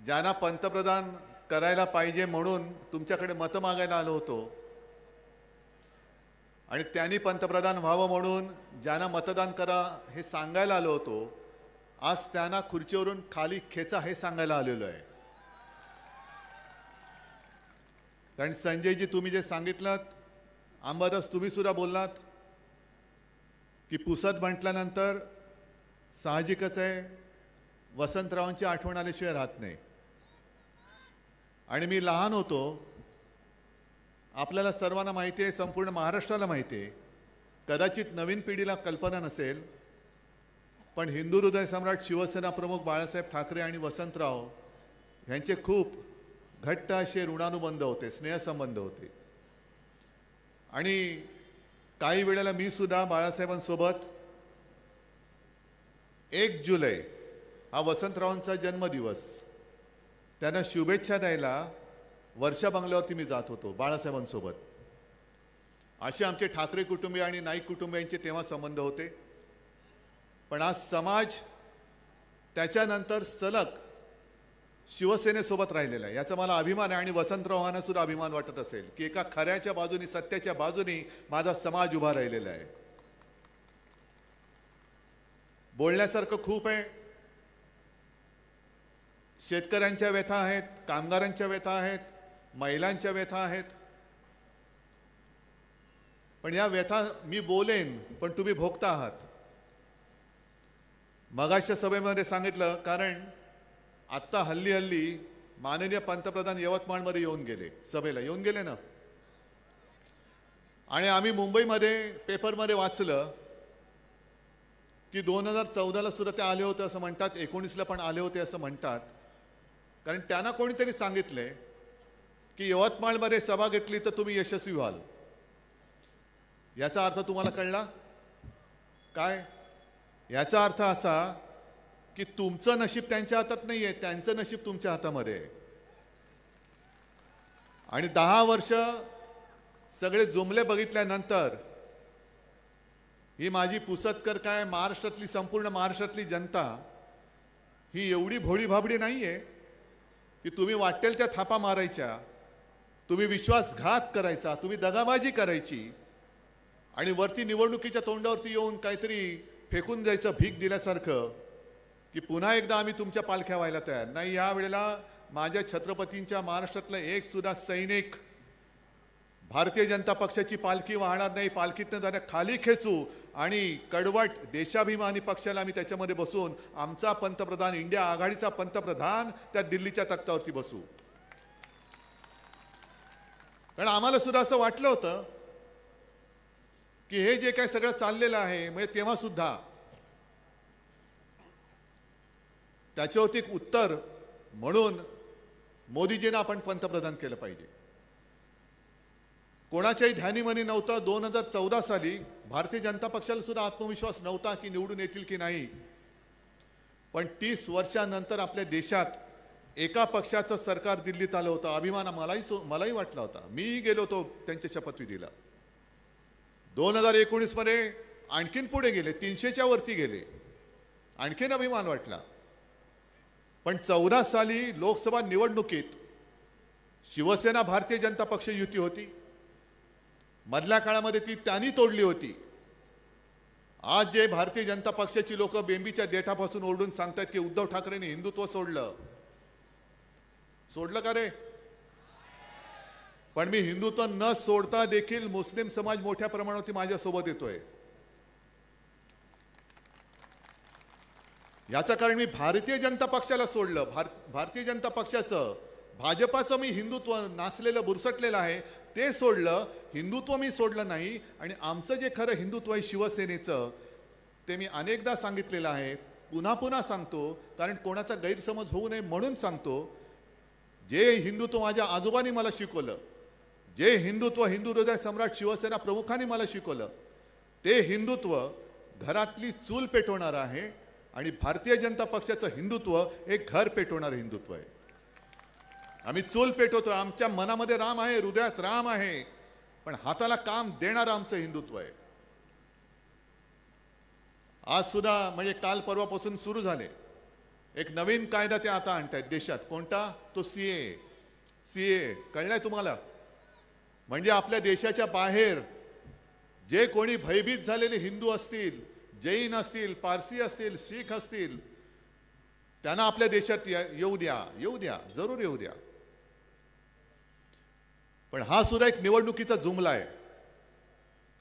ज्यांना पंतप्रधान करायला पाहिजे म्हणून तुमच्याकडे मतं मागायला आलो होतो आणि त्यांनी पंतप्रधान व्हावं म्हणून ज्यांना मतदान करा हे सांगायला आलो होतो, आज त्यांना खुर्चीवरून खाली खेचा हे सांगायला आलेलो आहे. कारण संजयजी, तुम्ही जे सांगितलं, अंबादास तुम्ही सुद्धा बोललात की पुसद म्हटल्यानंतर साहजिकच आहे वसंतरावांची आठवण आल्याशिवाय राहत नाही. आणि मी लहान होतो, आपल्याला सर्वांना माहिती आहे, संपूर्ण महाराष्ट्राला माहिती आहे, कदाचित नवीन पिढीला कल्पना नसेल, पण हिंदू हृदय सम्राट शिवसेना प्रमुख बाळासाहेब ठाकरे आणि वसंतराव यांचे खूप घट्ट असे ऋणानुबंध होते, स्नेहसंबंध होते. आणि काही वेळेला मी सुद्धा बाळासाहेबांसोबत 1 जुलै हा वसंतरावांचा जन्मदिवस, त्यांना शुभेच्छा द्यायला वर्षा बंगल्यावरती मी जात होतो बाळासाहेबांसोबत. असे आमचे ठाकरे कुटुंबीय आणि नाईक कुटुंबियांचे तेव्हा संबंध होते. पण आज समाज त्याच्यानंतर सलग शिवसेनेसोबत राहिलेला आहे, याचा मला अभिमान आहे. आणि वसंतरावांना सुद्धा अभिमान वाटत असेल की एका खऱ्याच्या बाजूनी, सत्याच्या बाजूनी माझा समाज उभा राहिलेला आहे. बोलण्यासारखं खूप आहे. शेतकऱ्यांच्या व्यथा आहेत, कामगारांच्या व्यथा आहेत, महिलांच्या व्यथा आहेत. पण या व्यथा मी बोलेन, पण तुम्ही भोगता आहात. मगाच्या सभेमध्ये सांगितलं, कारण आत्ता हल्ली माननीय पंतप्रधान यवतमाळमध्ये येऊन गेले, सभेला येऊन गेले ना. आणि आम्ही मुंबईमध्ये पेपरमध्ये वाचलं की 2014ला सुद्धा ते आले होते असं म्हणतात, 19ला पण आले होते असं म्हणतात. कारण त्यांना कोणीतरी सांगितले की यवतमाळमध्ये सभा घेतली तर तुम्ही यशस्वी व्हाल. याचा अर्थ तुम्हाला कळला काय? याचा अर्थ असा की तुमचं नशीब त्यांच्या हातात नाही आहे, त्यांचं नशीब तुमच्या हातामध्ये आहे. आणि 10 वर्ष सगळे जुमले बघितल्यानंतर ही माझी पुसदकर काय, महाराष्ट्रातली, संपूर्ण महाराष्ट्रातली जनता ही एवढी भोळी भाबडी नाही आहे की तुम्ही वाटेल त्या थापा मारायच्या, तुम्ही विश्वासघात करायचा, तुम्ही दगाबाजी करायची आणि वरती निवडणुकीच्या तोंडावरती येऊन काहीतरी फेकून जायचं भीक दिल्यासारखं की पुन्हा एकदा आम्ही तुमच्या पालख्या व्हायला तयार नाही. या वेळेला माझ्या छत्रपतींच्या महाराष्ट्रातला एक सुद्धा सैनिक भारतीय जनता पक्षाची पालखी वाहणार नाही. पालखीतनं जरा खाली खेचू आणि कडवट देशाभिमानी पक्षाला आम्ही त्याच्यामध्ये बसून आमचा पंतप्रधान, इंडिया आघाडीचा पंतप्रधान त्या दिल्लीच्या तख्तावरती बसू. कारण आम्हाला सुद्धा असं वाटलं होतं की हे जे काय सगळं चाललेलं आहे, म्हणजे तेव्हा सुद्धा त्याच्यावरती एक उत्तर म्हणून मोदीजींना आपण पंतप्रधान केलं पाहिजे. कोणाच्याही ध्यानीमनी नव्हतं. 2014 साली भारतीय जनता पक्षाला सुद्धा आत्मविश्वास नव्हता की निवडून येतील की नाही. पण 30 वर्षांनंतर आपल्या देशात एका पक्षाचं सरकार दिल्लीत आलं होतं. अभिमान मलाही वाटला होता. मी गेलो होतो त्यांच्या शपथविधीला. 2019 मध्ये आणखीन पुढे गेले, 300च्या वरती गेले, आणखीन अभिमान वाटला. पण 14 साली लोकसभा निवडणुकीत शिवसेना भारतीय जनता पक्ष युती होती. मधल्या काळामध्ये ती त्यांनी तोडली होती. आज जे भारतीय जनता पक्षाची लोक बेंबीच्या देठापासून ओरडून सांगतात की उद्धव ठाकरेंनी हिंदुत्व सोडलं का रे? पण मी हिंदुत्व न सोडता देखील मुस्लिम समाज मोठ्या प्रमाणावरती माझ्यासोबत येतोय. याचं कारण मी भारतीय जनता पक्षाला सोडलं. भारतीय जनता पक्षाचं, भाजपाचं मी हिंदुत्व नाचलेलं, बुरसटलेलं आहे ते सोडलं. हिंदुत्व मी सोडलं नाही. आणि आमचं जे खरं हिंदुत्व आहे शिवसेनेचं, ते मी अनेकदा सांगितलेलं आहे, पुन्हा पुन्हा सांगतो, कारण कोणाचा गैरसमज होऊ नये म्हणून सांगतो. जे हिंदुत्व माझ्या आजोबांनी मला शिकवलं, जे हिंदुत्व हिंदू हृदय सम्राट शिवसेना प्रमुखांनी मला शिकवलं, ते हिंदुत्व घरातली चूल पेटवणार आहे. आणि भारतीय जनता पक्षाचं हिंदुत्व एक घर पेटवणारं हिंदुत्व आहे. आम्ही चूल पेटवतो. आमच्या मनामध्ये राम आहे, हृदयात राम आहे, पण हाताला काम देणारं आमचं हिंदुत्व आहे. आज सुद्धा म्हणजे काल परवापासून सुरू झाले एक नवीन कायदा ते आता आणतायत देशात. कोणता? तो सीए. कळलंय तुम्हाला? म्हणजे आपल्या देशाच्या बाहेर जे कोणी भयभीत झालेले हिंदू असतील, जैन असतील, पारसी असतील, शीख असतील, त्यांना आपल्या देशात येऊ द्या, जरूर येऊ द्या. पण हा सुद्धा एक निवडणुकीचा जुमला आहे.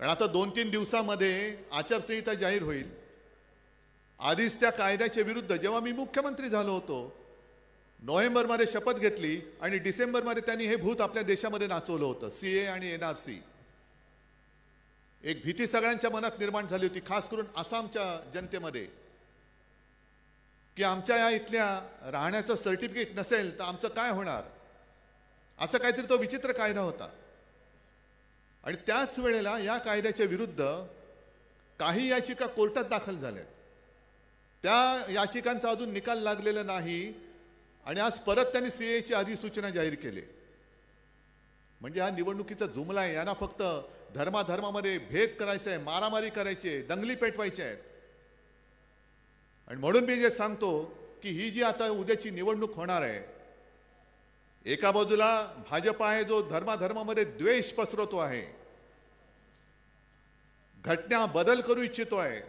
कारण आता 2-3 दिवसामध्ये आचारसंहिता जाहीर होईल. आधीच त्या कायद्याच्या विरुद्ध जेव्हा मी मुख्यमंत्री झालो होतो, नोव्हेंबरमध्ये शपथ घेतली आणि डिसेंबरमध्ये त्यांनी हे भूत आपल्या देशामध्ये नाचवलं होतं, सीए आणि एनआरसी. एक भीती सगळ्यांच्या मनात निर्माण झाली होती, खास करून आसामच्या जनतेमध्ये, की आमच्या या इथल्या राहण्याचं सर्टिफिकेट नसेल तर आमचं काय होणार, असं काहीतरी तो विचित्र कायदा होता. आणि त्याच वेळेला या कायद्याच्या विरुद्ध काही याचिका कोर्टात दाखल झाल्या. त्या याचिकांचा अजून निकाल लागलेला नाही आणि आज परत त्यांनी सीएची अधिसूचना जाहीर केली. म्हणजे हा निवडणुकीचा जुमला आहे. यांना फक्त धर्माधर्मामध्ये भेद करायचा आहे, मारामारी करायची आहे, दंगली पेटवायच्या आहेत. आणि म्हणून मी जे सांगतो की ही जी आता उद्याची निवडणूक होणार आहे, एका बाजूला भाजप आहे जो धर्माधर्मामध्ये द्वेष पसरवतो आहे, घटना बदल करू इच्छितो आहे,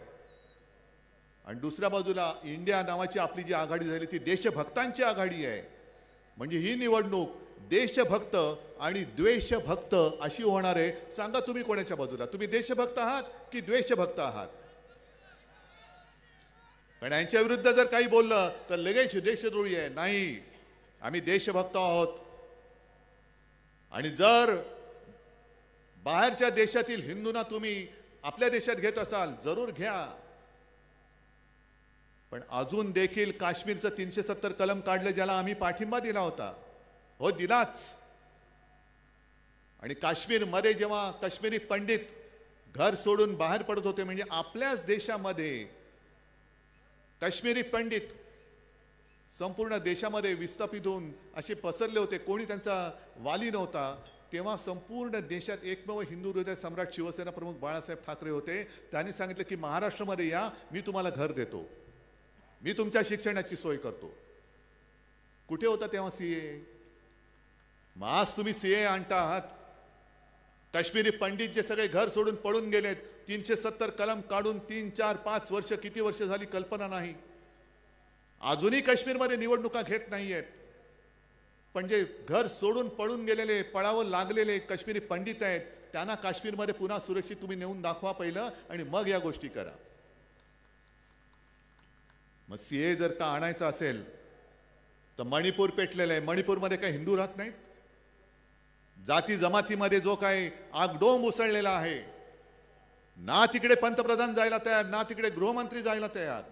आणि दुसऱ्या बाजूला इंडिया नावाची आपली जी आघाडी झाली ती देशभक्तांची आघाडी आहे. म्हणजे ही निवडणूक देशभक्त आणि द्वेषभक्त अशी होणार आहे. सांगा तुम्ही कोणाच्या बाजूला? तुम्ही देशभक्त आहात की द्वेषभक्त आहात? पण यांच्या विरुद्ध जर काही बोललं तर लगेच देशद्रोही आहे. नाही, आम्ही देशभक्त आहोत. आणि जर बाहेरच्या देशातील हिंदूंना तुम्ही आपल्या देशात घेत असाल, जरूर घ्या. पण अजून देखील काश्मीरचं 370 कलम काढलं, ज्याला आम्ही पाठिंबा दिला होता. हो, दिलाच. आणि काश्मीरमध्ये जेव्हा काश्मीरी पंडित घर सोडून बाहेर पडत होते, म्हणजे आपल्याच देशामध्ये काश्मीरी पंडित संपूर्ण देशामध्ये विस्थापित होऊन असे पसरले होते, कोणी त्यांचा वाली नव्हता, तेव्हा संपूर्ण देशात एकमेव हिंदू हृदय सम्राट शिवसेना प्रमुख बाळासाहेब ठाकरे होते. त्यांनी सांगितलं की महाराष्ट्रामध्ये या, मी तुम्हाला घर देतो, मी तुमच्या शिक्षणाची सोय करतो. कुठे होता तेव्हा सीए? आज तुम्ही सीए आणता आहात. काश्मीरी पंडित जे सगळे घर सोडून पळून गेलेत, 370 कलम काढून 3, 4, 5 वर्ष, किती वर्ष झाली कल्पना नाही, अजूनही काश्मीरमध्ये निवडणुका घेत नाहीयेत. पण जे घर सोडून पळून गेलेले, पळावं लागलेले काश्मीरी पंडित आहेत, त्यांना काश्मीरमध्ये पुन्हा सुरक्षित तुम्ही नेऊन दाखवा पहिलं, आणि मग या गोष्टी करा. मग सीए जर का आणायचं असेल तर मणिपूर पेटलेलं आहे. मणिपूरमध्ये काही हिंदू राहत नाहीत. जाती जमातीमध्ये जो काही आगडोंब उसळलेला आहे, ना तिकडे पंतप्रधान जायला तयार, ना तिकडे गृहमंत्री जायला तयार.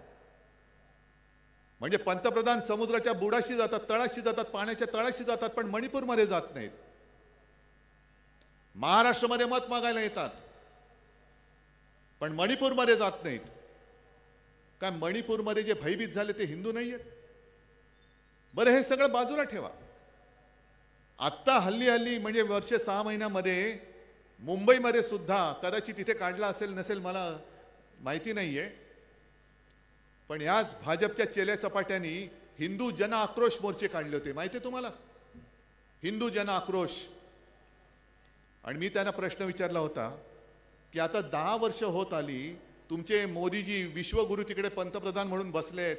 म्हणजे पंतप्रधान समुद्राच्या बुडाशी जातात, तळाशी जातात, पाण्याच्या तळाशी जातात, पण मणिपूरमध्ये जात नाहीत. महाराष्ट्रामध्ये मत मागायला येतात, पण मणिपूरमध्ये जात नाहीत. काय मणिपूरमध्ये जे भयभीत झाले ते हिंदू नाही आहेत? बरं, हे सगळं बाजूला ठेवा. आत्ता हल्ली म्हणजे वर्ष 6 महिन्यामध्ये मुंबईमध्ये सुद्धा, कदाचित तिथे काढला असेल नसेल मला माहिती नाहीये, पण याच भाजपच्या चेल्या चपाट्यांनी हिंदू जन आक्रोश मोर्चे काढले होते. माहिती आहे तुम्हाला? हिंदू जन आक्रोश. आणि मी त्यांना प्रश्न विचारला होता की आता 10 वर्ष होत आली, तुमचे मोदीजी विश्वगुरु तिकडे पंतप्रधान म्हणून बसलेत,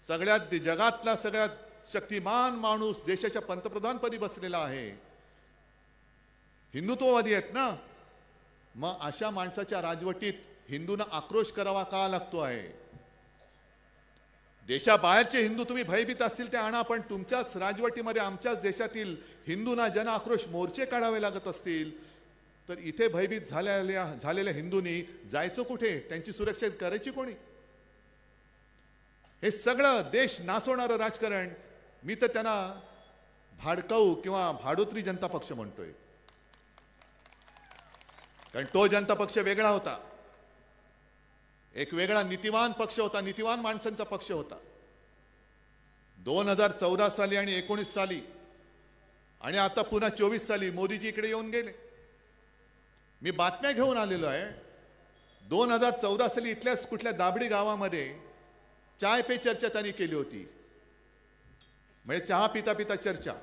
सगळ्यात जगातला सगळ्यात शक्तिमान माणूस देशाच्या पंतप्रधानपदी बसलेला आहे, हिंदुत्ववादी आहेत ना, मग अशा माणसाच्या राजवटीत हिंदूंना आक्रोश करावा का लागतो आहे? देशाबाहेरचे हिंदू तुम्ही भयभीत असतील ते आणा, पण तुमच्याच राजवटीमध्ये आमच्याच देशातील हिंदूंना जन आक्रोश मोर्चे काढावे लागत असतील तर इथे भयभीत झालेल्या हिंदूंनी जायचं कुठे? त्यांची सुरक्षा करायची कोणी? हे सगळं देश नाचवणारं राजकारण मी तर त्यांना भाडकाऊ किंवा भाडोत्री जनता पक्ष म्हणतोय. कारण तो जनता पक्ष वेगळा होता, एक वेगळा नीतिवान पक्ष होता, नीतिवान माणसांचा पक्ष होता. 2014 साली आणि 19 साली आणि आता पुन्हा 24 साली मोदीजी इकडे येऊन गेले. मी बातम्या घेऊन आलेलो आहे. 2014 साली इथल्याच कुठल्या दाबडी गावामध्ये चाय पे चर्चा त्यांनी केली होती, म्हणजे चहा पिता पिता चर्चा.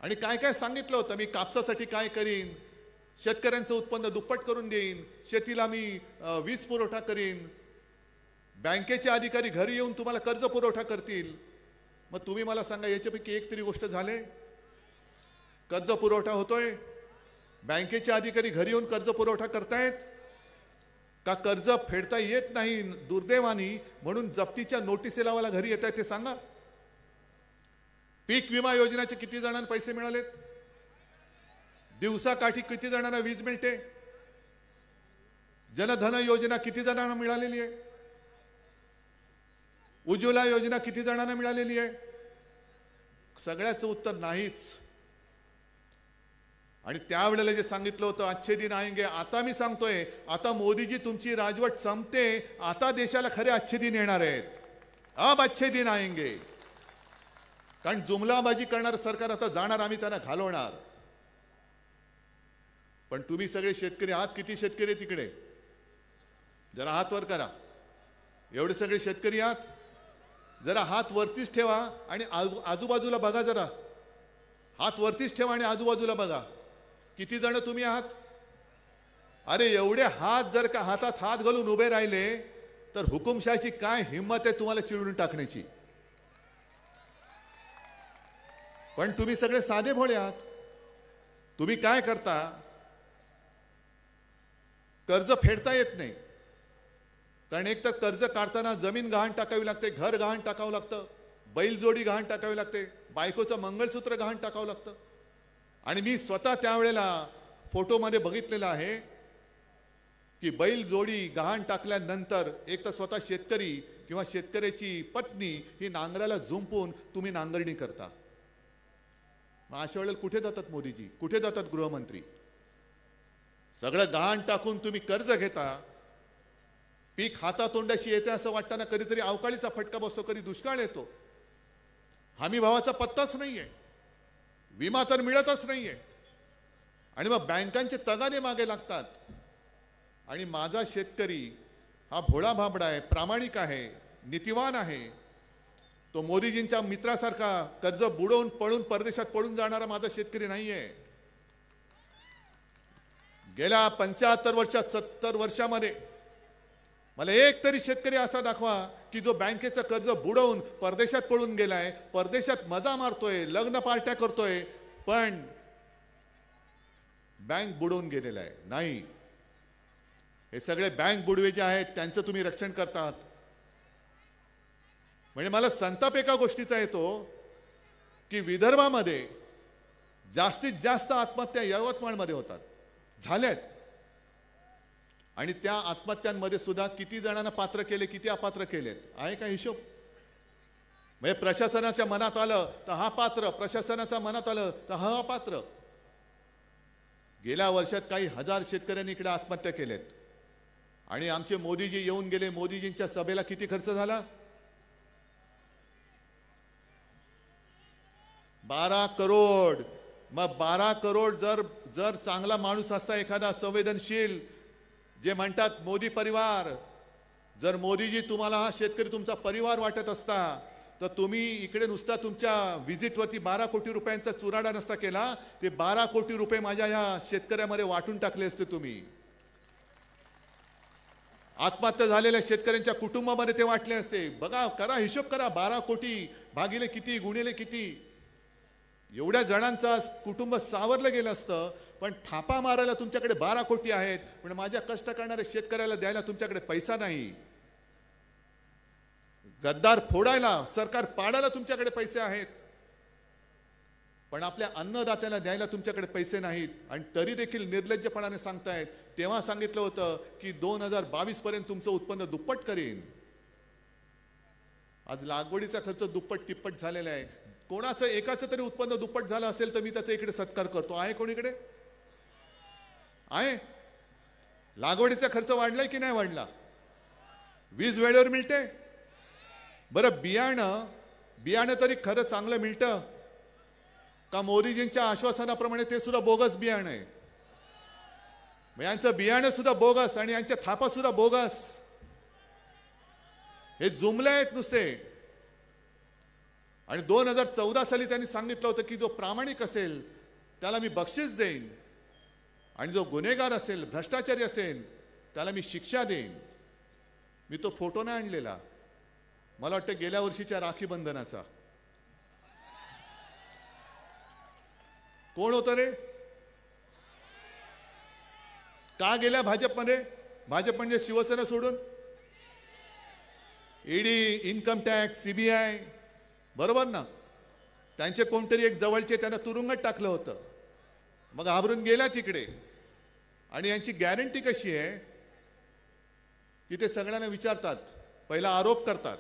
आणि काय काय सांगितलं होतं, मी कापसासाठी काय करीन, शेतकऱ्यांचं उत्पन्न दुप्पट करून देईन, शेतीला मी वीज पुरवठा करीन, बँकेचे अधिकारी घरी येऊन तुम्हाला कर्ज पुरवठा करतील. मग तुम्ही मला सांगा, याच्यापैकी एक तरी गोष्ट झाले? कर्ज पुरवठा होतोय? बँकेचे अधिकारी घरी येऊन कर्ज पुरवठा करतायत का? कर्ज फेडता येत नाही दुर्दैवानी म्हणून जप्तीच्या नोटिसी लावायला घरी येत आहेत ते सांगा. पीक विमा योजनेचे किती जणांना पैसे मिळालेत? दिवसाकाठी किती जणांना वीज मिळते? जनधन योजना किती जणांना मिळालेली आहे? उज्ज्वला योजना किती जणांना मिळालेली आहे? सगळ्याचं उत्तर नाहीच. आणि त्यावेळेला जे सांगितलं होतं अच्छे दिन आएंगे, आता मी सांगतोय, आता मोदीजी तुमची राजवट संपते, आता देशाला खरे अच्छे दिन येणार आहेत. अब अच्छे दिन आएंगे. कारण जुमलाबाजी करणार सरकार आता जाणार, आम्ही त्यांना घालवणार. पण तुम्ही सगळे शेतकरी आहात, किती शेतकरी आहे तिकडे? जरा हात वर करा. एवढे सगळे शेतकरी आहात? जरा हात वरतीच ठेवा आणि आजूबाजूला बघा. जरा हात वरतीच ठेवा आणि आजूबाजूला बघा. किती जण तुम्ही आहात? अरे एवढे हात जर का हातात हात घालून उभे राहिले तर हुकुमशाहीची काय हिंमत आहे तुम्हाला चिरडून टाकण्याची? पण तुम्ही सगळे साधे भोळे आहात. तुम्ही काय करता? कर्ज फेडता येत नाही, कारण एक तर कर्ज काढताना जमीन गहाण टाकावी लागते, घर गहाण टाकावं लागतं, बैलजोडी गहाण टाकावी लागते, बायकोचं मंगळसूत्र गहाण टाकावं लागतं. आणि मी स्वतः त्यावेळेला फोटोमध्ये बघितलेलं आहे की बैलजोडी गहाण टाकल्यानंतर एक तर स्वतः शेतकरी किंवा शेतकऱ्याची पत्नी ही नांगराला झुंपून तुम्ही नांगरणी करता. मग अशा वेळेला कुठे जातात मोदीजी? कुठे जातात गृहमंत्री? सगळं गहाण टाकून तुम्ही कर्ज घेता, पीक हातातोंडाशी येते असं वाटताना कधीतरी अवकाळीचा फटका बसतो, कधी दुष्काळ येतो, हमी भावाचा पत्ताच नाहीये, विमा तर मिळतच नाहीये, आणि मग बँकांचे तगाने मागे लागतात. आणि माझा शेतकरी हा भोळा भाबडा आहे, प्रामाणिक आहे, नीतिवान आहे. तो मोदीजींच्या मित्रासारखा कर्ज बुडवून पळून परदेशात पळून जाणारा माझा शेतकरी नाहीये. गेल्या 75 वर्षात 70 वर्षामध्ये मला एक तरी शेतकरी असा दाखवा की जो बँकेचं कर्ज बुडवून परदेशात पळून गेलाय, परदेशात मजा मारतोय, लग्न पार्ट्या करतोय, पण बँक बुडवून गेलेला आहे. नाही, हे सगळे बँक बुडवे जे आहेत त्यांचं तुम्ही रक्षण करतात. म्हणजे मला संताप एका गोष्टीचा येतो की विदर्भामध्ये जास्तीत जास्त आत्महत्या यवतमाळमध्ये होतात, झाल्यात. आणि त्या आत्महत्यांमध्ये सुद्धा किती जणांना पात्र केले, किती अपात्र केलेत, आहे का हिशोब? म्हणजे प्रशासनाच्या मनात आलं तर हा पात्र, प्रशासनाच्या मनात आलं तर हा अपात्र. गेल्या वर्षात काही हजार शेतकऱ्यांनी इकडे आत्महत्या केलेत. आणि आमचे मोदीजी येऊन गेले, मोदीजींच्या सभेला किती खर्च झाला? 12 करोड. मग 12 करोड जर चांगला माणूस असता, एखादा संवेदनशील, जे म्हणतात मोदी परिवार, जर मोदीजी तुम्हाला हा शेतकरी तुमचा परिवार वाटत असता तर तुम्ही इकडे नुसता तुमच्या व्हिजिटवरती 12 कोटी रुपयांचा चुराडा नसता केला, ते 12 कोटी रुपये माझ्या ह्या शेतकऱ्यामध्ये वाटून टाकले असते तुम्ही. आत्महत्या झालेल्या शेतकऱ्यांच्या कुटुंबामध्ये ते वाटले असते. बघा, करा हिशोब करा, 12 कोटी भागिले किती, गुणिले किती, एवढ्या जणांचा कुटुंब सावरलं गेलं असतं. पण थापा मारायला तुमच्याकडे 12 कोटी आहेत, पण माझ्या कष्ट करणाऱ्या शेतकऱ्याला द्यायला तुमच्याकडे पैसा नाही. गद्दार फोडायला, सरकार पाडायला तुमच्याकडे पैसे आहेत, पण आपल्या अन्नदात्याला द्यायला तुमच्याकडे पैसे नाहीत. आणि तरी देखील निर्लज्जपणाने सांगतायत. तेव्हा सांगितलं होतं की 2022 पर्यंत तुमचं उत्पन्न दुप्पट करेन. आज लागवडीचा खर्च दुप्पट तिप्पट झालेला आहे. कोणाचं एकाचं तरी उत्पन्न दुप्पट झालं असेल तर मी त्याचा इकडे सत्कार करतो. आहे कोणीकडे? आहे? लागवडीचा खर्च वाढलाय की नाही वाढला? वीज वेळेवर मिळते? बरं, बियाणं तरी खरं चांगलं मिळतं का? मोदीजींच्या आश्वासनाप्रमाणे ते सुद्धा बोगस बियाणं आहे. यांचं बियाणं सुद्धा बोगस आणि यांच्या थापा सुद्धा बोगस. हे जुमले आहेत नुसते. आणि 2014 साली त्यांनी सांगितलं होतं की जो प्रामाणिक असेल त्याला मी बक्षीस देईन आणि जो गुन्हेगार असेल, भ्रष्टाचारी असेल, त्याला मी शिक्षा देईन. मी तो फोटो नाही आणलेला, मला वाटतं गेल्या वर्षीच्या राखी बंधनाचा. कोण होतं रे? का गेल्या भाजपमध्ये? भाजप म्हणजे शिवसेना सोडून ईडी, इन्कम टॅक्स, सीबीआय, बरोबर ना? त्यांचे कोणतरी एक जवळचे त्यांना तुरुंगात टाकलं होतं, मग घाबरून गेला तिकडे. आणि यांची गॅरंटी कशी आहे की ते सगळ्यांना विचारतात, पहिला आरोप करतात.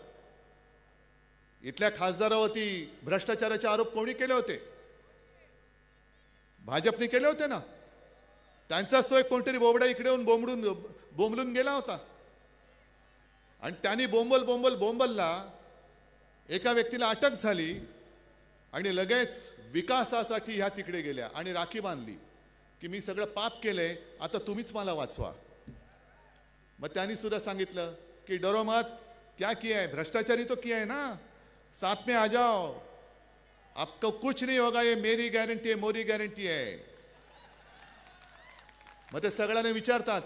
इथल्या खासदारावरती भ्रष्टाचाराचे आरोप कोणी केले होते? भाजपने केले होते ना. त्यांचाच तो एक कोणतरी बोबडा इकडे येऊन बोंबलून गेला होता. आणि त्यांनी बोंबलला एका व्यक्तीला अटक झाली आणि लगेच विकासासाठी ह्या तिकडे गेल्या आणि राखी बांधली की मी सगळं पाप केलंय, आता तुम्हीच मला वाचवा. मग त्यांनी सुद्धा सांगितलं की डरो मत, क्या किया है? भ्रष्टाचारी तो किया है ना, साथ में आ जाओ, आपको कुछ नहीं होगा, ये मेरी गॅरंटी आहे, मोदी गॅरंटी आहे. मग ते सगळ्यांना विचारतात,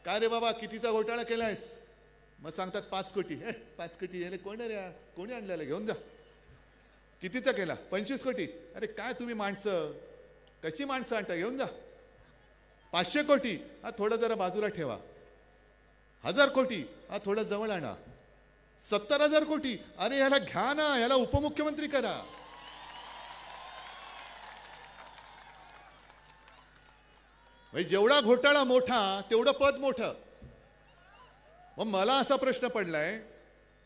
काय रे बाबा कितीचा घोटाळा केलायस? मग सांगतात 5 कोटी. 5 कोटी याला कोण रे? कोणी आणलेला? घेऊन जा. कितीचा केला? 25 कोटी. अरे काय तुम्ही माणसं, कशी माणसं आणता? घेऊन जा. 500 कोटी, हा थोडं जरा बाजूला ठेवा. 1000 कोटी, हा थोडं जवळ आणा. 70,000 कोटी, अरे याला घ्या ना, याला उपमुख्यमंत्री करा. जेवढा घोटाळा मोठा तेवढं पद मोठं. मग मला असा प्रश्न पडलाय,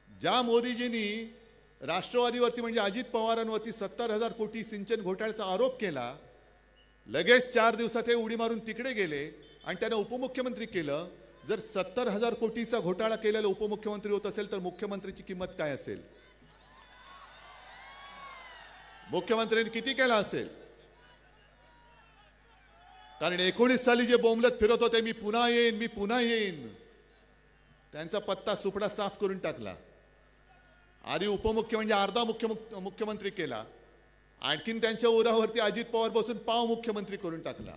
ज्या मोदीजींनी राष्ट्रवादीवरती म्हणजे अजित पवारांवरती 70,000 कोटी सिंचन घोटाळ्याचा आरोप केला, लगेच 4 दिवसात हे उडी मारून तिकडे गेले आणि त्यांना उपमुख्यमंत्री केलं. जर 70,000 कोटीचा घोटाळा केलेला उपमुख्यमंत्री होत असेल तर मुख्यमंत्रीची किंमत काय असेल? मुख्यमंत्र्यांनी किती केला असेल? कारण 19 साली जे बोंबलत फिरत होते, मी पुन्हा येईन, मी पुन्हा येईन, त्यांचा पत्ता सुपडा साफ करून टाकला. आधी उपमुख्य म्हणजे अर्धा मुख्यमंत्री केला, आणखीन त्यांच्या उरावरती अजित पवार बसून पाव मुख्यमंत्री करून टाकला.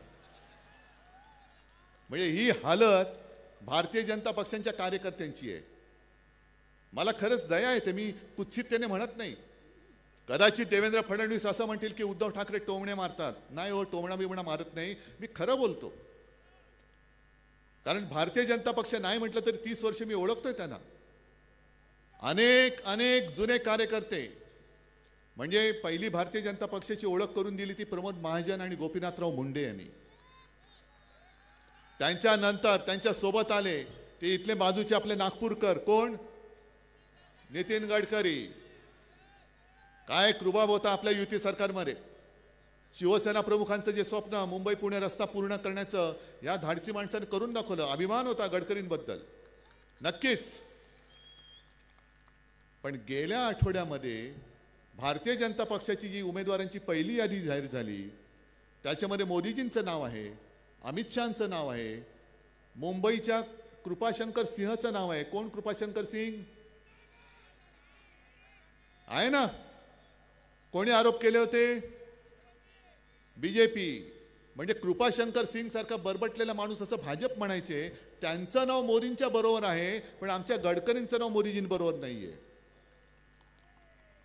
म्हणजे ही हालत भारतीय जनता पक्षाच्या कार्यकर्त्यांची आहे. मला खरंच दया येते, मी कुत्सिततेने म्हणत नाही. कदाचित देवेंद्र फडणवीस असं म्हणतील की उद्धव ठाकरे टोमणे मारतात. नाही हो, टोमणा बिमणा मारत नाही, मी खरं बोलतो. कारण भारतीय जनता पक्ष नाही म्हटलं तरी 30 वर्ष मी ओळखतोय त्यांना. अनेक जुने कार्यकर्ते, म्हणजे पहिली भारतीय जनता पक्षाची ओळख करून दिली ती प्रमोद महाजन आणि गोपीनाथराव मुंडे यांनी. त्यांच्यानंतर त्यांच्या सोबत आले ते इथले बाजूचे आपले नागपूरकर, कोण? नितीन गडकरी. काय रुबाब होता आपल्या युती सरकारमध्ये. शिवसेना प्रमुखांचं जे स्वप्न मुंबई पुणे रस्ता पूर्ण करण्याचं या धाडसी माणसाने करून दाखवलं. अभिमान होता गडकरींबद्दल, नक्कीच. पण गेल्या आठवड्यामध्ये भारतीय जनता पक्षाची जी उमेदवारांची पहिली यादी जाहीर झाली त्याच्यामध्ये मोदीजींचं नाव आहे, अमित शहांचं नाव आहे, मुंबईच्या कृपाशंकर सिंहचं नाव आहे. कोण कृपाशंकर सिंह आहे ना? कोणी आरोप केले होते? बीजेपी. म्हणजे कृपाशंकर सिंग सारखा बरबटलेला माणूस असं भाजप म्हणायचे. त्यांचं नाव मोदींच्या बरोबर आहे, पण आमच्या गडकरींचं नाव मोदीजींबरोबर नाहीये.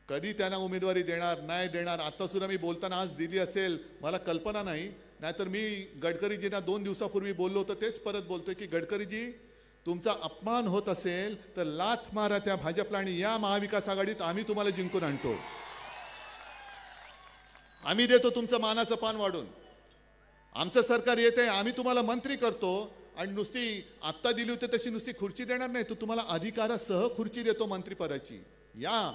कधी त्यांना उमेदवारी देणार नाही देणार आता सुद्धा मी बोलताना आज दिली असेल मला कल्पना नाही. नाहीतर मी गडकरीजींना 2 दिवसापूर्वी बोललो होतो तेच परत बोलतोय की गडकरीजी, तुमचा अपमान होत असेल तर लाथ मारा त्या भाजपला आणि या महाविकास आघाडीत आम्ही तुम्हाला जिंकून आणतो. आम्ही देतो तुमचं मानाचं पान वाढून. आमचं सरकार येते, आम्ही तुम्हाला मंत्री करतो आणि नुसती आत्ता दिली होती तशी नुसती खुर्ची देणार नाही, तो तुम्हाला अधिकारासह खुर्ची देतो मंत्रिपदाची. या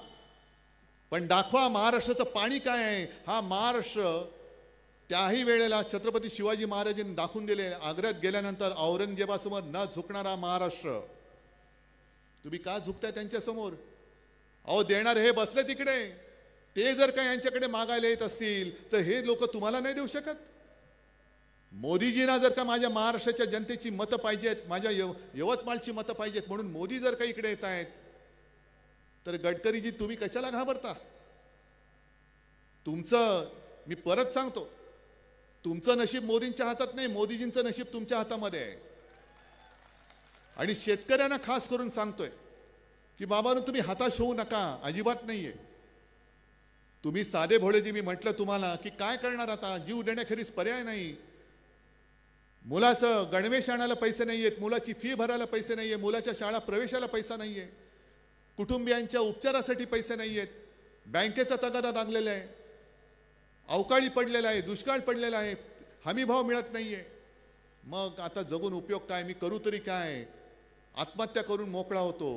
पण दाखवा महाराष्ट्राचं पाणी काय आहे. हा महाराष्ट्र त्याही वेळेला छत्रपती शिवाजी महाराजांनी दाखवून दिले. आग्र्यात गेल्यानंतर औरंगजेबासमोर न झुकणारा महाराष्ट्र. तुम्ही का झुकताय त्यांच्या समोर? अहो देणार हे बसले तिकडे, ते जर का यांच्याकडे मागायला येत असतील तर हे लोक तुम्हाला नाही देऊ शकत. मोदीजींना जर का माझ्या महाराष्ट्राच्या जनतेची मतं पाहिजेत, माझ्या यवतमाळची मतं पाहिजेत म्हणून मोदी जर का इकडे येत आहेत तर गडकरीजी तुम्ही कशाला घाबरता? तुमचं, मी परत सांगतो, तुमचं नशीब मोदींच्या हातात नाही, मोदीजींचं नशीब तुमच्या हातामध्ये आहे. आणि शेतकऱ्यांना खास करून सांगतोय की बाबांनो, तुम्ही हताश होऊ नका, अजिबात नाहीये. तुम्ही साधे भोळे, जी मी म्हटलं तुम्हाला की काय करणार आता, जीव देण्याखेरीज पर्याय नाही. मुलाचं गणवेश आणायला पैसे नाहीयेत, मुलाची फी भरायला पैसे नाहीये, मुलाच्या शाळा प्रवेशाला पैसा नाहीये, कुटुंबियांच्या उपचारासाठी पैसे नाहीयेत, बँकेचा तगादा लागलेला आहे, अवकाळी पडलेला आहे, दुष्काळ पडलेला आहे, हमीभाव मिळत नाहीये. मग आता जगून उपयोग काय? मी करू तरी काय? आत्महत्या करून मोकळा होतो.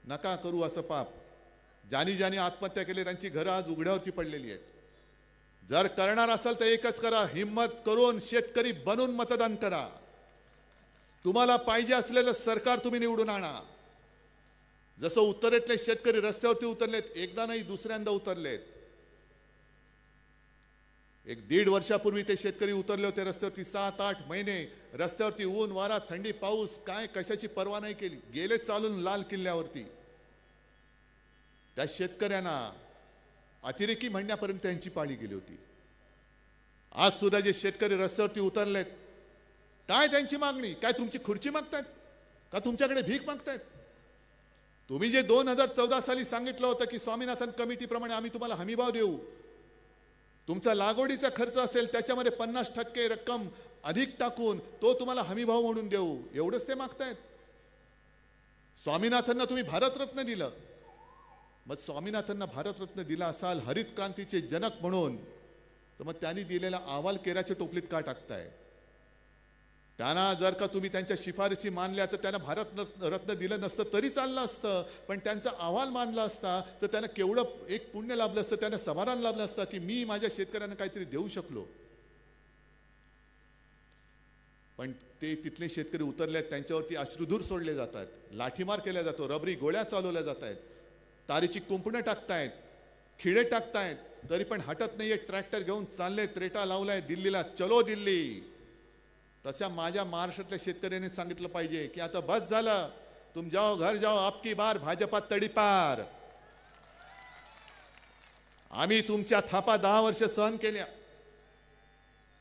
नका करू असं पाप. ज्यांनी ज्यांनी आत्महत्या केली त्यांची घरं आज उघड्यावरती पडलेली आहेत. जर करणार असाल तर एकच करा, हिम्मत करून शेतकरी बनून मतदान करा. तुम्हाला पाहिजे असलेलं सरकार तुम्ही निवडून आणा. जसं उत्तरेतले शेतकरी रस्त्यावरती उतरलेत, एकदा नाही दुसऱ्यांदा उतरलेत. 1-1.5 वर्षापूर्वी ते शेतकरी उतरले होते रस्त्यावरती. 7-8 महिने रस्त्यावरती ऊन वारा थंडी पाऊस काय कशाची पर्वा नाही केली, गेले चालून लाल किल्ल्यावरती. त्या शेतकऱ्यांना अतिरेकी म्हणण्यापर्यंत त्यांची पाळी गेली होती. आज सुद्धा जे शेतकरी रस्त्यावरती उतरलेत, काय त्यांची मागणी? काय तुमची खुर्ची मागतायत का तुमच्याकडे भीक मागतायत? तुम्ही जे 2014 साली सांगितलं होतं की स्वामीनाथन कमिटीप्रमाणे आम्ही तुम्हाला हमीभाव देऊ, तुमचा लागवडीचा खर्च असेल त्याच्यामध्ये 50% रक्कम अधिक टाकून तो तुम्हाला हमीभाव म्हणून देऊ, एवढंच ते मागतायत. स्वामीनाथनना तुम्ही भारतरत्न दिलं. मग स्वामीनाथनना भारतरत्न दिला असाल हरित क्रांतीचे जनक म्हणून, तर मग त्यांनी दिलेला अहवाल केराच्या टोपलीत का टाकताय? त्यांना जर का तुम्ही त्यांच्या शिफारशी मानल्या तर त्यांना भारतरत्न दिलं नसतं तरी चाललं असतं, पण त्यांचा अहवाल मानला असता तर त्यांना केवढं एक पुण्य लाभलं असतं, त्यांना समाधान लाभलं असतं की मी माझ्या शेतकऱ्यांना काहीतरी देऊ शकलो. पण ते तिथले शेतकरी उतरले, त्यांच्यावरती अश्रुधूर सोडले जातात, लाठीमार केला जातो, रबरी गोळ्या चालवल्या जात आहेत, तारीची कुंपणं टाकतायत, खिळे टाकतायत, तरी पण हटत नाहीये. ट्रॅक्टर घेऊन चाललेत, रेटा लावलाय दिल्लीला, चलो दिल्ली. तशा माझ्या महाराष्ट्रातल्या शेतकऱ्यांनी सांगितलं पाहिजे की आता बस झालं, तुम जाओ घर जाओ, आपकी बार भाजपा तडीपार. आम्ही तुमच्या थापा 10 वर्ष सहन केल्या,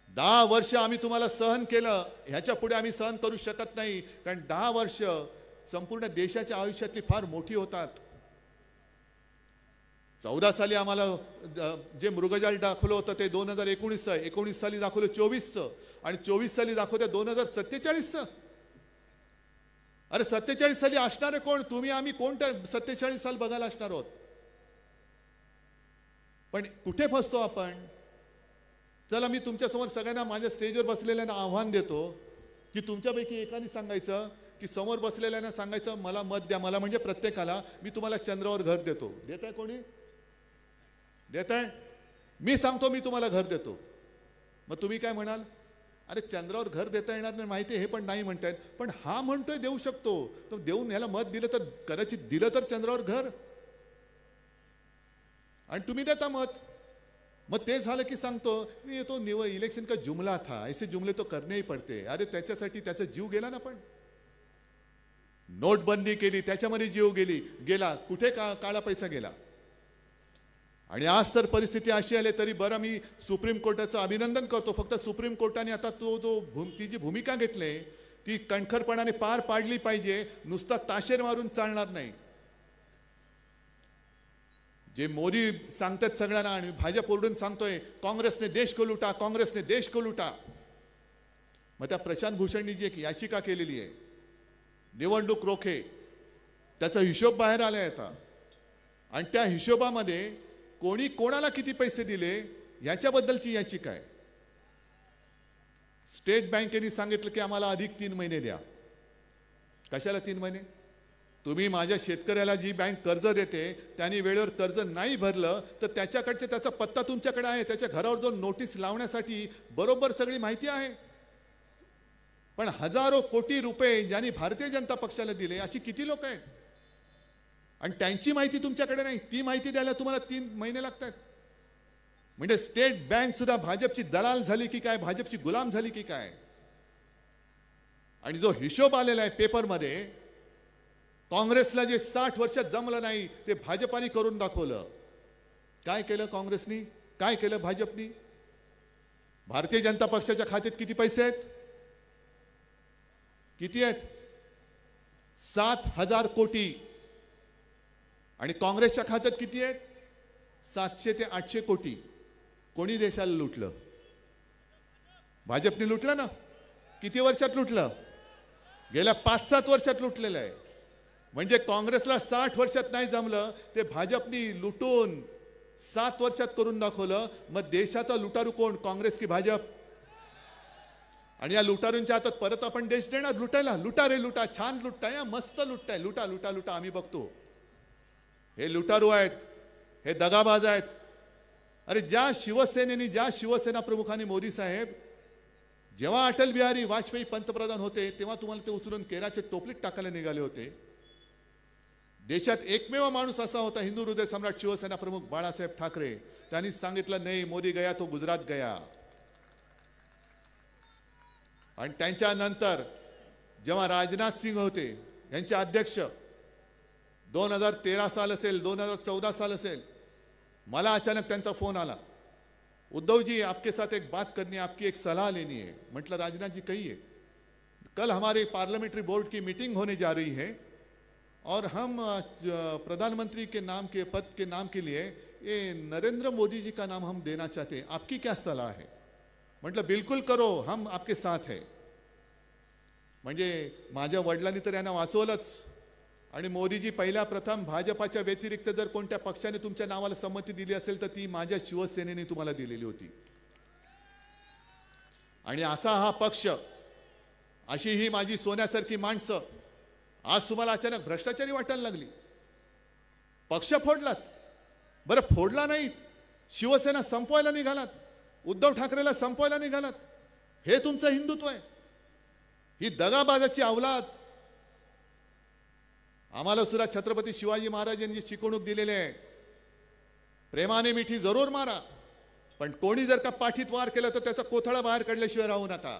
10 वर्ष आम्ही तुम्हाला सहन केलं. ह्याच्या पुढे आम्ही सहन करू शकत नाही, कारण 10 वर्ष संपूर्ण देशाच्या आयुष्यातली फार मोठी होतात. 14 साली आम्हाला जे मृगजाल दाखवलं होतं ते 2019 आहे, 19 साली दाखवलं 24चं, आणि 24 साली दाखवतं 2047चं. अरे 47 साली असणारे कोण? तुम्ही आम्ही कोणत्या 47 साल बघायला असणार आहोत? पण कुठे फसतो आपण? चला, मी तुमच्यासमोर सगळ्यांना माझ्या स्टेजवर बसलेल्यांना आव्हान देतो की तुमच्यापैकी एकाने सांगायचं की समोर बसलेल्यांना सांगायचं मला मत द्या, मला म्हणजे प्रत्येकाला, मी तुम्हाला चंद्रावर घर देतो. देताय कोणी? देताय? मी सांगतो मी तुम्हाला घर देतो. मग तुम्ही काय म्हणाल? अरे चंद्रावर घर देता येणार नाही माहिती, हे पण नाही म्हणतायत, पण हा म्हणतोय देऊ शकतो, तर देऊन याला मत दिलं तर, कदाचित दिलं तर चंद्रावर घर, आणि तुम्ही देता मत. मग ते झालं की सांगतो मी तो इलेक्शन का जुमला था, ऐसे जुमले तो करणे ही पडते. अरे त्याच्यासाठी त्याचा जीव गेला ना. पण नोटबंदी केली, त्याच्यामध्ये जीव गेला, कुठे काळा पैसा गेला. आणि आज तर परिस्थिती अशी आली, तरी बरं मी सुप्रीम कोर्टाचं अभिनंदन करतो. फक्त सुप्रीम कोर्टाने आता ती जी भूमिका घेतली ती कणखरपणाने पार पाडली पाहिजे, नुसता ताशेर मारून चालणार नाही. जे मोदी सांगतात सगळ्यांना, आणि भाजप ओरडून सांगतोय काँग्रेसने देश को लुटा, काँग्रेसने देश को लुटा. मग त्या प्रशांत भूषणनी जी एक याचिका केलेली आहे निवडणूक रोखे, त्याचा हिशोब बाहेर आलाय आता, आणि त्या हिशोबामध्ये कोणी कोणाला किती पैसे दिले याच्याबद्दलची याचिका आहे. स्टेट बँकेने सांगितलं की आम्हाला अधिक 3 महिने द्या. कशाला 3 महिने? तुम्ही माझ्या शेतकऱ्याला जी बँक कर्ज देते त्यांनी वेळेवर कर्ज नाही भरलं तर त्याचा पत्ता तुमच्याकडे आहे, त्याच्या घरावर जो नोटीस लावण्यासाठी बरोबर सगळी माहिती आहे. पण हजारो कोटी रुपये ज्यांनी भारतीय जनता पक्षाला दिले अशी किती लोक आहेत, आणि त्यांची माहिती तुमच्याकडे नाही. ती माहिती द्यायला तुम्हाला 3 महिने लागतात. म्हणजे स्टेट बँक सुद्धा भाजपची दलाल झाली की काय, भाजपची गुलाम झाली की काय? आणि जो हिशोब आलेला आहे पेपरमध्ये, काँग्रेसला जे 60 वर्षात जमलं नाही ते भाजपाने करून दाखवलं. काय केलं काँग्रेसनी, काय केलं भाजपनी? भारतीय जनता पक्षाच्या खात्यात किती पैसे आहेत? किती आहेत? 7,000 कोटी. आणि काँग्रेसच्या खात्यात किती आहेत? 700 ते 800 कोटी. कोणी देशाला लुटलं? भाजपने लुटलं ना. किती वर्षात लुटलं? गेल्या 5-7 वर्षात लुटलेलं आहे. म्हणजे काँग्रेसला 60 वर्षात नाही जमलं ते भाजपनी लुटून 7 वर्षात करून दाखवलं. मग देशाचा लुटारू कोण, काँग्रेस की भाजप? आणि या लुटारूंच्या हातात परत आपण देश देणार लुटायला? लुटा रे लुटा, छान लुटताय, मस्त लुटताय, लुटा लुटा लुटा. आम्ही बघतो हे लुटारू आहेत, हे दगाबाज आहेत. अरे ज्या शिवसेनेने, ज्या शिवसेना प्रमुखांनी, मोदी साहेब जेव्हा अटल बिहारी वाजपेयी पंतप्रधान होते तेव्हा तुम्हाला ते उचलून केराच्या टोपलीत टाकायला निघाले होते. देशात एकमेव माणूस असा होता, हिंदू हृदय सम्राट शिवसेना प्रमुख बाळासाहेब ठाकरे. त्यांनी सांगितलं नाही मोदी गया तो गुजरात गया. आणि त्यांच्यानंतर जेव्हा राजनाथ सिंह होते यांचे अध्यक्ष, 2013 साल असेल, 2014 साल असेल, मला अचानक त्यांचा फोन आला, उद्धव जी आपके साथ एक बात करनी है, आपकी एक सलाह लेनी है. म्हटलं राजनाथ जी कहिए. कल हमारे पार्लियामेंट्री बोर्ड की मीटिंग होने जा रही है और हम प्रधानमंत्री के नाम के पद के नाम के लिए ये नरेंद्र मोदी जी का नाम हम देना चाहते हैं, आपकी क्या सलाह है? म्हटलं बिल्कुल करो, हम आपके साथ है. म्हणजे माझ्या वडिलांनी तर यांना वाचवलंच. आणि मोदीजी पहिल्या प्रथम भाजपाच्या व्यतिरिक्त जर कोणत्या पक्षाने तुमच्या नावाला संमती दिली असेल तर ती माझ्या शिवसेनेने तुम्हाला दिलेली होती. आणि असा हा पक्ष, अशी ही माझी सोन्यासारखी माणसं आज तुम्हाला अचानक भ्रष्टाचारी वाटायला लागली. पक्ष फोडलात. बरं फोडला नाही, शिवसेना संपवायला निघालात, उद्धव ठाकरेला संपवायला निघालात. हे तुमचं हिंदुत्व आहे? ही दगाबाजाची अवलाद. आम्हाला सुद्धा छत्रपती शिवाजी महाराज यांनी शिकवणूक दिलेली आहे, प्रेमाने मिठी जरूर मारा, पण कोणी जर का पाठीत वार केला तर त्याचा कोथळा बाहेर काढल्याशिवाय राहू नका.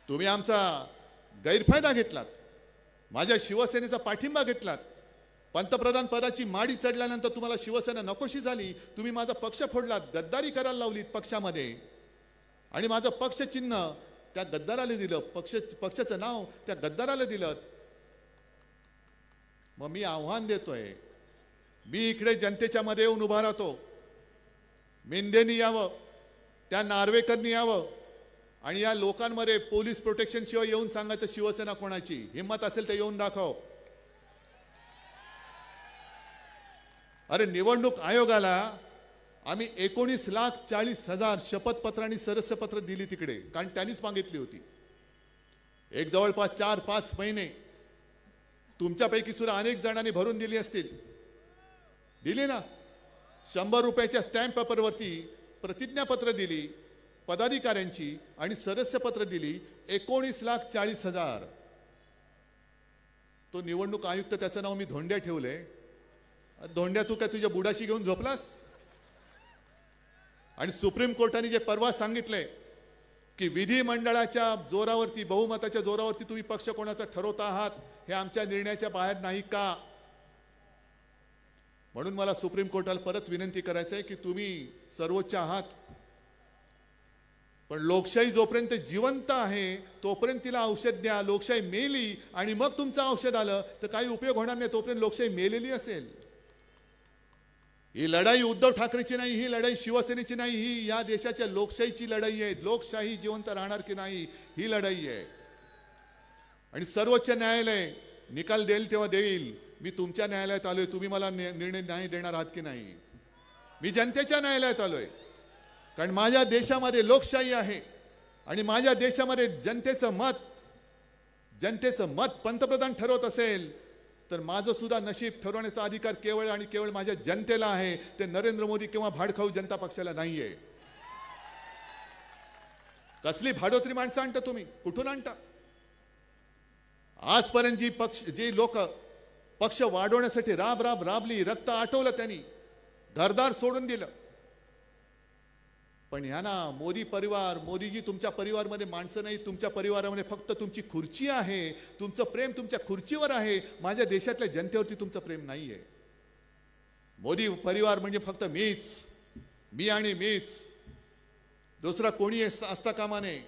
तुम्ही आमचा गैरफायदा घेतलात, माझ्या शिवसेनेचा पाठिंबा घेतलात. पंतप्रधान पदाची माडी चढल्यानंतर तुम्हाला शिवसेना नकोशी झाली, तुम्ही माझा पक्ष फोडलात, गद्दारी करायला लावलीत पक्षामध्ये. आणि माझं पक्ष चिन्ह त्या गद्दाराला दिलं, पक्षाचं नाव त्या गद्दाराला दिलं. मग मी आव्हान देतोय, मी इकडे जनतेच्या मध्ये येऊन उभा राहतो. मेंढेनी यावं, त्या नार्वेकरनी यावं आणि या लोकांमध्ये पोलीस प्रोटेक्शन शिवाय येऊन सांगायचं शिवसेना कोणाची. हिम्मत असेल तर येऊन दाखव. अरे निवडणूक आयोगाला आम्ही 19,40,000 शपथपत्र आणि सदस्यपत्र दिली तिकडे, कारण त्यांनीच मागितली होती. एक जवळपास 4-5 महिने तुमच्यापैकी सुद्धा अनेक जणांनी भरून दिली असतील. दिली ना. 100 रुपयाच्या स्टॅम्प पेपरवरती प्रतिज्ञापत्र दिली पदाधिकाऱ्यांची आणि सदस्यपत्र दिली 19,40,000. तो निवडणूक आयुक्त, त्याचं नाव मी धोंड्या ठेवले. धोंड्या तू काय तुझ्या बुडाशी घेऊन झोपलास? आणि सुप्रीम कोर्टाने जे परवा सांगितले की विधिमंडळाच्या जोरावरती, बहुमताच्या जोरावरती तुम्ही पक्ष कोणाचा ठरवता आहात, हे आमच्या निर्णयाच्या बाहेर नाही का? म्हणून मला सुप्रीम कोर्टाला परत विनंती करायचं आहे की तुम्ही सर्वोच्च आहात, पण लोकशाही जोपर्यंत जिवंत आहे तोपर्यंत तिला औषध द्या. लोकशाही मेली आणि मग तुमचं औषध आलं तर काही उपयोग होणार नाही, तोपर्यंत लोकशाही मेलेली असेल. ही लढाई उद्धव ठाकरेची नाही, ही लढाई शिवसेनेची नाही, ही या देशाच्या लोकशाहीची लढाई आहे. लोकशाही जिवंत राहणार की नाही ही लढाई आहे. आणि सर्वोच्च न्यायालय निकाल देईल तेव्हा देईल. मी तुमच्या न्यायालयात आलोय, तुम्ही मला निर्णय नाही देणार आहात की नाही? मी जनतेच्या न्यायालयात आलोय, कारण माझ्या देशामध्ये लोकशाही आहे आणि माझ्या देशामध्ये जनतेचं मत पंतप्रधान ठरवत असेल तर माझं सुद्धा नशीब ठरवण्याचा अधिकार केवळ आणि केवळ माझ्या जनतेला आहे. ते नरेंद्र मोदी किंवा भाडखाऊ जनता पक्षाला नाहीये. कसली भाडोत्री माणसं आणता तुम्ही? कुठून आणता? आजपर्यंत जी लोक पक्ष वाढवण्यासाठी राबली, रक्त आटवलं, त्यांनी घरदार सोडून दिलं. पण ह्या ना मोदी परिवार, मोदीजी तुमच्या परिवारमध्ये माणसं नाही, तुमच्या परिवारामध्ये फक्त तुमची खुर्ची आहे, तुमचं प्रेम तुमच्या खुर्चीवर आहे, माझ्या देशातल्या जनतेवरती तुमचं प्रेम नाही आहे. मोदी परिवार म्हणजे फक्त मीच, मी आणि मीच, दुसरा कोणी असता कामा नये.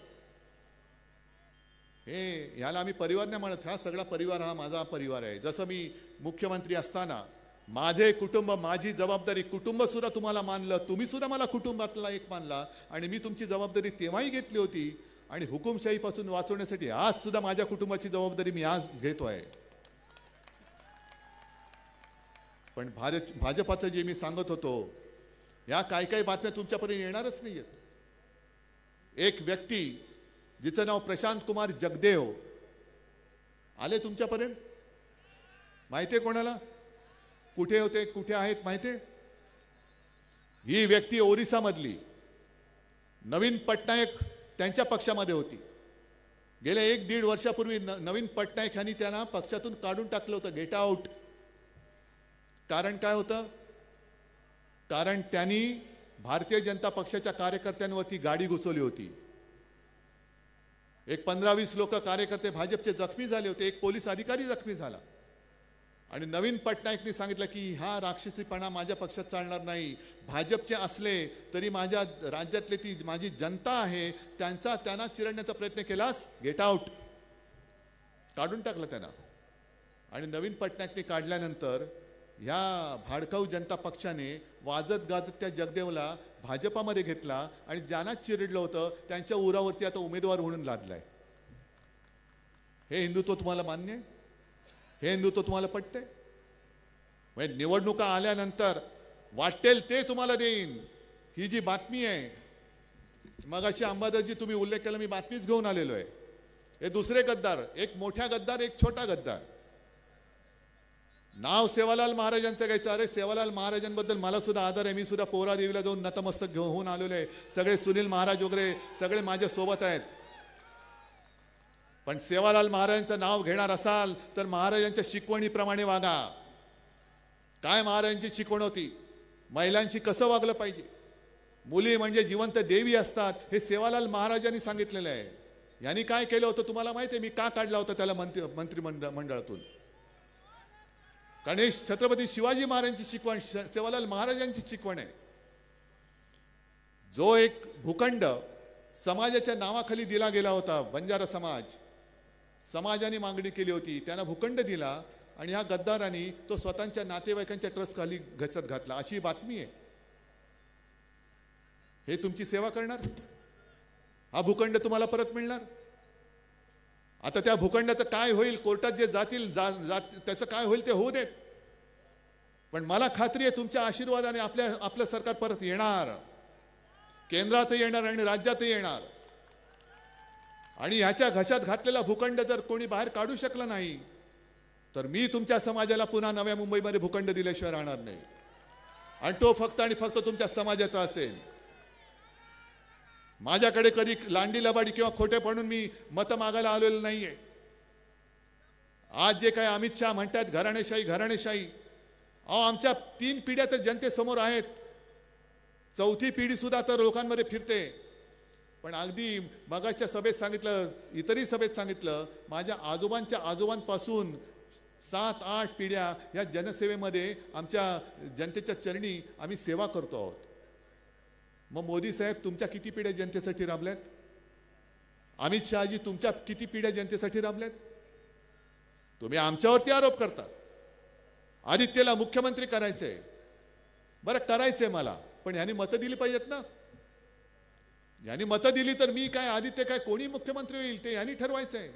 हे ह्याला आम्ही परिवार नाही म्हणत, हा सगळा परिवार हा माझा परिवार आहे. जसं मी मुख्यमंत्री असताना माझे कुटुंब, माझी जबाबदारी, कुटुंब सुद्धा तुम्हाला मानलं, तुम्ही सुद्धा मला कुटुंबातला एक मानला आणि मी तुमची जबाबदारी तेव्हाही घेतली होती. आणि हुकुमशाहीपासून वाचवण्यासाठी आज सुद्धा माझ्या कुटुंबाची जबाबदारी मी आज घेतोय. पण भाजपाचं जे मी सांगत होतो, या काही बातम्या तुमच्यापर्यंत येणारच नाहीयेत. एक व्यक्ती जिचं नाव प्रशांत कुमार जगदेव आले तुमच्यापर्यंत, माहितीये कोणाला? कुठे होते, कुठे आहेत माहितीये? ही व्यक्ती ओरिसा मधली नवीन पटनायक त्यांच्या पक्षामध्ये होती. गेल्या 1-1.5 वर्षापूर्वी नवीन पटनायक यांनी त्यांना पक्षातून काढून टाकलं होतं, गेट आउट. कारण काय होतं? कारण त्यांनी भारतीय जनता पक्षाच्या कार्यकर्त्यांवरती गाडी घुसवली होती. एक 15-20 लोक कार्यकर्ते भाजपचे जखमी झाले होते, एक पोलीस अधिकारी जखमी झाला. आणि नवीन पटनायकने सांगितलं की हा राक्षसीपणा माझ्या पक्षात चालणार नाही, भाजपचे असले तरी माझ्या राज्यातली ती माझी जनता आहे, त्यांना चिरडण्याचा प्रयत्न केलास, गेट आउट. काढून टाकलं त्यांना. आणि नवीन पटनायकने काढल्यानंतर ह्या भाडकाऊ जनता पक्षाने वाजत गाजत त्या जगदेवला भाजपामध्ये घेतला आणि ज्यांना चिरडलं होतं त्यांच्या उरावरती आता उमेदवार म्हणून लादलाय. हे हिंदुत्व तुम्हाला मान्य आहे? हे हिंदुत्व तुम्हाला पटतंय? म्हणजे निवडणुका आल्यानंतर वाटेल ते तुम्हाला देईन, ही जी बातमी आहे. मगाशी अंबादासजी तुम्ही उल्लेख केला, मी बातमीच घेऊन आलेलो आहे. हे दुसरे गद्दार, एक मोठा गद्दार, एक छोटा गद्दार. नाव सेवालाल महाराजांचं घ्यायचं. अरे सेवालाल महाराजांबद्दल मला सुद्धा आदर आहे, मी सुद्धा पोहरा देवीला जाऊन नतमस्तक घेऊन आलेलो आहे. सगळे सुनील महाराज वगैरे सगळे माझ्या सोबत आहेत. पण सेवालाल महाराजांचं नाव घेणार असाल तर महाराजांच्या शिकवणीप्रमाणे वागा. काय महाराजांची शिकवण होती? महिलांशी कसं वागलं पाहिजे, मुली म्हणजे जिवंत देवी असतात, हे सेवालाल महाराजांनी सांगितलेलं आहे. यांनी काय केलं होतं तुम्हाला माहिती आहे? मी का काढला होता त्याला मंत्रिमंडळातून? गणेश छत्रपती शिवाजी महाराजांची शिकवण, सेवालाल महाराजांची शिकवण आहे. जो एक भूखंड समाजाच्या नावाखाली दिला गेला होता, बंजारा समाजाने मागणी केली होती, त्यांना भूखंड दिला आणि ह्या गद्दारांनी तो स्वतःच्या नातेवाईकांच्या ट्रस्ट खाली घचत घातला. अशी बातमी आहे. हे तुमची सेवा करणार? हा भूखंड तुम्हाला परत मिळणार? आता त्या भूखंडाचं काय होईल, कोर्टात जे जातील त्याचं काय होईल ते होऊ देत. पण मला खात्री आहे तुमच्या आशीर्वादाने आपलं सरकार परत येणार, केंद्रातही येणार आणि राज्यातही येणार. आणि ह्याच्या घशात घातलेला भूखंड जर कोणी बाहेर काढू शकलं नाही तर मी तुमच्या समाजाला पुन्हा नव्या मुंबईमध्ये भूखंड दिल्याशिवाय राहणार नाही. आणि तो फक्त आणि फक्त तुमच्या समाजाचा असेल. माझ्याकडे कधी लांडी लबाडी किंवा खोटे म्हणून मी मत मागायला आलेलो नाहीये. आज जे काय अमित शहा म्हणतात घराणेशाही, अहो आमच्या 3 पिढ्या तर जनतेसमोर आहेत, 4थी पिढी सुद्धा तर लोकांमध्ये फिरते. पण अगदी मगाच्या सभेत सांगितलं, इतरही सभेत सांगितलं, माझ्या आजोबांपासून 7-8 पिढ्या या जनसेवेमध्ये आमच्या जनतेच्या चरणी आम्ही सेवा करतो आहोत. मग मोदी साहेब तुमच्या किती पिढ्या जनतेसाठी राबल्यात? अमित शहाजी तुमच्या किती पिढ्या जनतेसाठी राबल्यात? तुम्ही आमच्यावरती आरोप करता. आदित्यला मुख्यमंत्री करायचंय, बरं करायचंय मला, पण यांनी मतं दिली पाहिजेत ना. यांनी मतं दिली तर मी काय, आदित्य काय, कोणी मुख्यमंत्री होईल ते यांनी ठरवायचंय.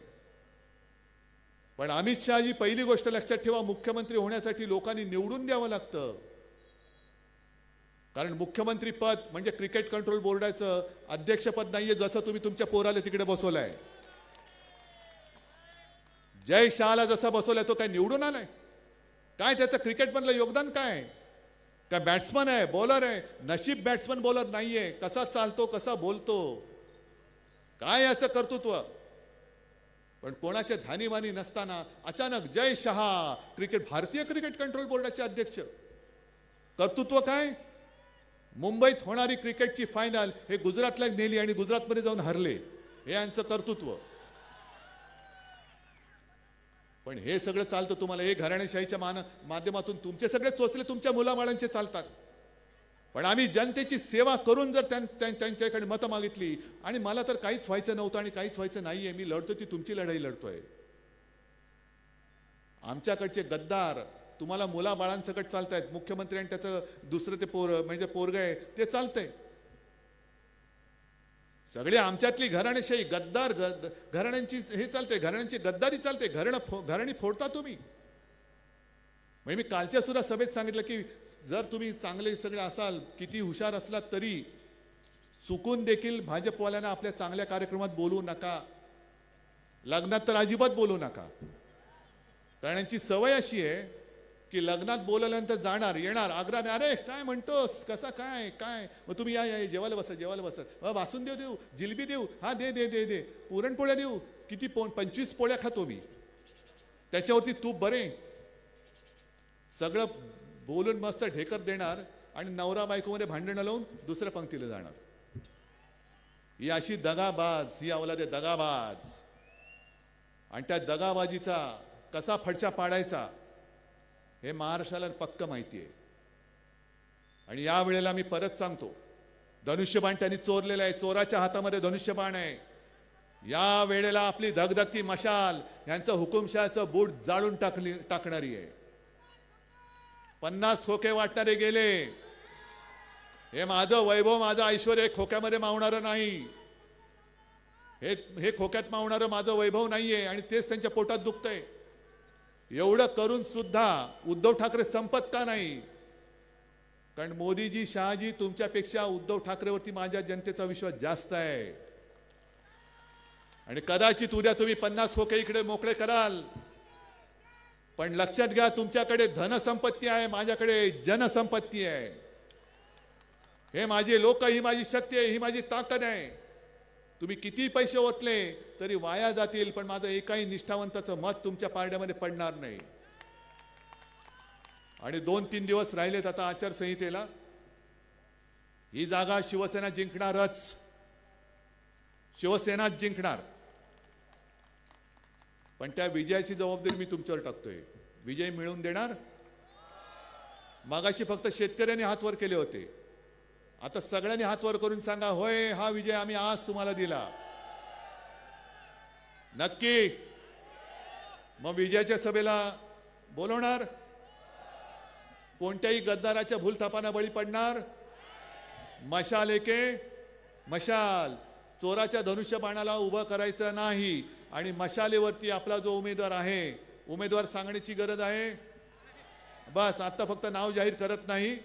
पण अमित शहाजी पहिली गोष्ट लक्षात ठेवा, मुख्यमंत्री होण्यासाठी लोकांनी निवडून द्यावं लागतं. कारण मुख्यमंत्री पद म्हणजे क्रिकेट कंट्रोल बोर्डाचं अध्यक्षपद नाहीये, जसं तुम्ही तुमच्या पोराला तिकडे बसवलंय. जय शहाला जसा बसवलाय तो काय निवडून आलाय? काय त्याचं क्रिकेटमधलं योगदान काय? काय बॅट्समन आहे, बॉलर आहे? नशीब बॅट्समन बॉलर नाहीये. कसा चालतो, कसा बोलतो, काय याचं कर्तृत्व? पण कोणाच्या धानीवानी नसताना अचानक जय शहा भारतीय क्रिकेट कंट्रोल बोर्डाचे अध्यक्ष. कर्तृत्व काय? मुंबईत होणारी क्रिकेटची फायनल हे गुजरातला नेली आणि गुजरातमध्ये जाऊन हरले, हे यांचं कर्तृत्व. पण हे सगळं चालतं तुम्हाला हे घराणेशाहीच्या माध्यमातून तुमचे सगळे चोचले तुमच्या मुलाबाळांचे चालतात. पण आम्ही जनतेची सेवा करून जर त्यांच्याकडे मतं मागितली, आणि मला तर काहीच व्हायचं नव्हतं आणि काहीच व्हायचं नाहीये, मी लढतो ती तुमची लढाई लढतोय. आमच्याकडचे गद्दार तुम्हाला मुलाबाळांसकट चालतायत. मुख्यमंत्री आणि त्याचं दुसरं ते म्हणजे पोरग आहे ते चालतंय. सगळे आमच्यातली घराणेशाही गद्दार घराण्यांची हे चालते, घराण्यांची गद्दारी चालते. घराणी फोडता तुम्ही. म्हणजे मी कालच्या सुद्धा सभेत सांगितलं की जर तुम्ही चांगले सगळे असाल, किती हुशार असलात तरी चुकून देखील भाजपवाल्यांना आपल्या चांगल्या कार्यक्रमात बोलवू नका. लग्नात तर अजिबात बोलवू नका. कारण यांची सवय अशी आहे की लग्नात बोलवल्यानंतर जाणार, येणार आग्रहाने, अरे काय म्हणतोस, कसा काय काय, मग तुम्ही या जेवायला बसा, जेवायला बसा, वाचून देऊ, जिलबी देऊ, हा दे दे दे दे, पुरणपोळ्या देऊ, किती 25 पोळ्या खातो मी, त्याच्यावरती तूप बरे, सगळं बोलून मस्त ढेकर देणार आणि नवरा बायकोमध्ये भांडणं लावून दुसऱ्या पंक्तीला जाणार. ही अशी दगाबाज, ही अवलादे दगाबाज. आणि त्या दगाबाजीचा कसा फडशा पाडायचा हे महाराष्ट्राला पक्क माहिती आहे. आणि या वेळेला मी परत सांगतो, धनुष्यबाण त्यांनी चोरलेलं आहे, चोराच्या हातामध्ये धनुष्यबाण आहे. या वेळेला आपली धगधगती मशाल यांचं हुकुमशहाचं बूट जाळून टाकणारी आहे. 50 खोके वाटणारे गेले. हे माझं वैभव, माझं ऐश्वर्य खोक्यामध्ये मावणारं नाही. हे खोक्यात मावणारं माझं वैभव नाहीये आणि तेच त्यांच्या पोटात दुखतंय. एवढं करून सुद्धा उद्धव ठाकरे संपत का नाही? कारण मोदीजी, शहाजी तुमच्यापेक्षा उद्धव ठाकरेवरती माझ्या जनतेचा विश्वास जास्त आहे. आणि कदाचित उद्या तुम्ही 50 खोके इकडे मोकळे कराल, पण लक्षात घ्या तुमच्याकडे धनसंपत्ती आहे, माझ्याकडे जनसंपत्ती आहे. हे माझे लोक, ही माझी शक्ती आहे, ही माझी ताकद आहे. तुम्ही किती पैसे ओतले तरी वाया जातील, पण माझं एकाही निष्ठावंताचं मत तुमच्या पारड्यामध्ये पडणार नाही. आणि 2-3 दिवस राहिलेत आता आचारसंहितेला. ही जागा शिवसेना जिंकणारच, शिवसेनाच जिंकणार. पण त्या विजयाची जबाबदारी मी तुमच्यावर टाकतोय. विजय मिळवून देणार. मागाशी फक्त शेतकऱ्यांनी हात वर केले होते, आता सगळ्यांनी हात वर करून सांगा, होय हा विजय आम्ही आज तुम्हाला दिला. नक्की. मग विजयाच्या सभेला बोलवणार? कोणत्याही गद्दाराच्या भूलथापांना बळी पडणार? मशाल एके मशाल. चोराच्या धनुष्यबाणाला उभं करायचं नाही. आणि मशालेवरती आपला जो उमेदवार आहे, उमेदवार सांगण्याची गरज आहे. बस आता फक्त नाव जाहीर करत नाही.